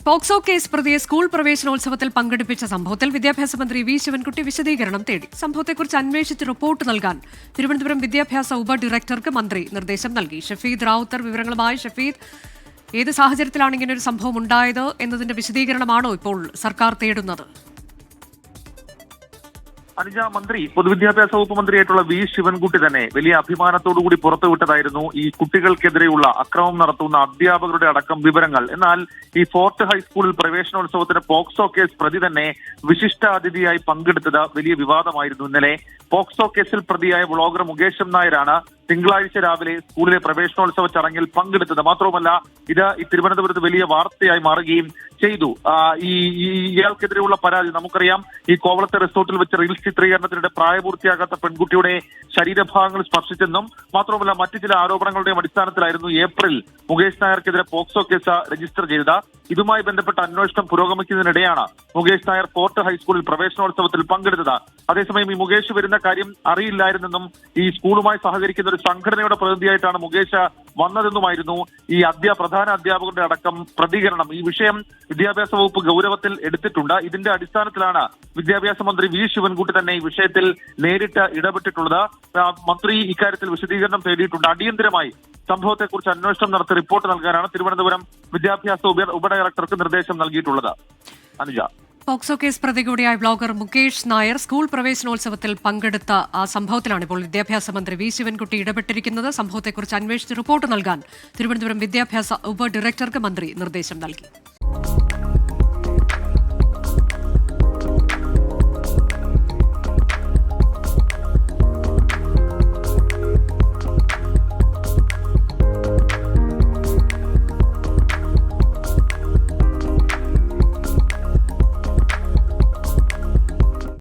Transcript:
POCSO case പ്രതിയെ school പ്രവേശനോത്സവത്തിൽ പങ്കെടുപ്പിച്ച സംഭവത്തിൽ വിദ്യാഭ്യാസ മന്ത്രി വി ശിവൻകുട്ടി വിശദീകരണം തേടി. സംഭവത്തെക്കുറിച്ച് അന്വേഷിച്ച് റിപ്പോർട്ട് നൽകാൻ തിരുവനന്തപുരം വിദ്യാഭ്യാസ ഉപഡയറക്ടർക്ക് മന്ത്രി നിർദ്ദേശം നൽകി. ഷഫീദ് റാവുത്തർ വിവരങ്ങളുമായി. ഷഫീദ്, ഏത് സാഹചര്യത്തിലാണ് ഇങ്ങനൊരു സംഭവം ഉണ്ടായത് എന്നതിന്റെ വിശദീകരണമാണോ ഇപ്പോൾ സർക്കാർ തേടുന്നത്? അനുജ, മന്ത്രി പൊതുവിദ്യാഭ്യാസ വകുപ്പ് മന്ത്രിയായിട്ടുള്ള വി ശിവൻകുട്ടി തന്നെ വലിയ അഭിമാനത്തോടുകൂടി പുറത്തുവിട്ടതായിരുന്നു ഈ കുട്ടികൾക്കെതിരെയുള്ള അക്രമം നടത്തുന്ന അധ്യാപകരുടെ അടക്കം വിവരങ്ങൾ. എന്നാൽ ഈ ഫോർട്ട് ഹൈസ്കൂളിൽ പ്രവേശനോത്സവത്തിന് പോക്സോ കേസ് പ്രതി തന്നെ വിശിഷ്ടാതിഥിയായി പങ്കെടുത്തത് വലിയ വിവാദമായിരുന്നു. ഇന്നലെ പോക്സോ കേസിൽ പ്രതിയായ വ്ളോഗർ മുകേഷ് എം നായരാണ് തിങ്കളാഴ്ച രാവിലെ സ്കൂളിലെ പ്രവേശനോത്സവ ചടങ്ങിൽ പങ്കെടുത്തത്. മാത്രവുമല്ല, ഇത് ഈ തിരുവനന്തപുരത്ത് വലിയ വാർത്തയായി മാറുകയും ചെയ്തു. ഇയാൾക്കെതിരെയുള്ള പരാതി നമുക്കറിയാം. ഈ കോവളത്തെ റിസോർട്ടിൽ വെച്ച് റീൽസ് ചിത്രീകരണത്തിനിടെ പ്രായപൂർത്തിയാകാത്ത പെൺകുട്ടിയുടെ ശരീരഭാഗങ്ങൾ സ്പർശിച്ചെന്നും മാത്രമല്ല മറ്റു ചില ആരോപണങ്ങളുടെയും അടിസ്ഥാനത്തിലായിരുന്നു ഏപ്രിൽ മുകേഷ് നായർക്കെതിരെ പോക്സോ കേസ് രജിസ്റ്റർ ചെയ്തത്. ഇതുമായി ബന്ധപ്പെട്ട അന്വേഷണം പുരോഗമിക്കുന്നതിനിടെയാണ് മുകേഷ് നായർ ഫോർട്ട് ഹൈസ്കൂളിൽ പ്രവേശനോത്സവത്തിൽ പങ്കെടുത്തത്. അതേസമയം ഈ മുകേഷ് വരുന്ന കാര്യം അറിയില്ലായിരുന്നെന്നും ഈ സ്കൂളുമായി സഹകരിക്കുന്ന ഒരു സംഘടനയുടെ പ്രതിനിധിയായിട്ടാണ് മുകേഷ് വന്നതെന്നുമായിരുന്നു ഈ പ്രധാന അധ്യാപകരുടെ അടക്കം പ്രതികരണം. ഈ വിഷയം വിദ്യാഭ്യാസ വകുപ്പ് ഗൗരവത്തിൽ എടുത്തിട്ടുണ്ട്. ഇതിന്റെ അടിസ്ഥാനത്തിലാണ് വിദ്യാഭ്യാസ മന്ത്രി വി ശിവൻകുട്ടി തന്നെ ഈ വിഷയത്തിൽ നേരിട്ട് ഇടപെട്ടിട്ടുള്ളത്. മന്ത്രി ഇക്കാര്യത്തിൽ വിശദീകരണം തേടിയിട്ടുണ്ട്. അടിയന്തരമായി സംഭവത്തെക്കുറിച്ച് അന്വേഷണം നടത്തി റിപ്പോർട്ട് നൽകാനാണ് തിരുവനന്തപുരം വിദ്യാഭ്യാസ ഉപഡയറക്ടർക്ക് നിർദ്ദേശം നൽകിയിട്ടുള്ളത്. അനുജ, പോക്സോ കേസ് പ്രതി കൂടിയായ വ്ളോഗർ മുകേഷ് നായർ സ്കൂൾ പ്രവേശനോത്സവത്തിൽ പങ്കെടുത്ത ആ സംഭവത്തിലാണ് ഇപ്പോൾ വിദ്യാഭ്യാസ മന്ത്രി വി ശിവൻകുട്ടി ഇടപെട്ടിരിക്കുന്നത്. സംഭവത്തെക്കുറിച്ച് അന്വേഷിച്ച് റിപ്പോർട്ട് നൽകാൻ തിരുവനന്തപുരം വിദ്യാഭ്യാസ ഉപഡയറക്ടർക്ക് മന്ത്രി നിർദ്ദേശം നൽകി.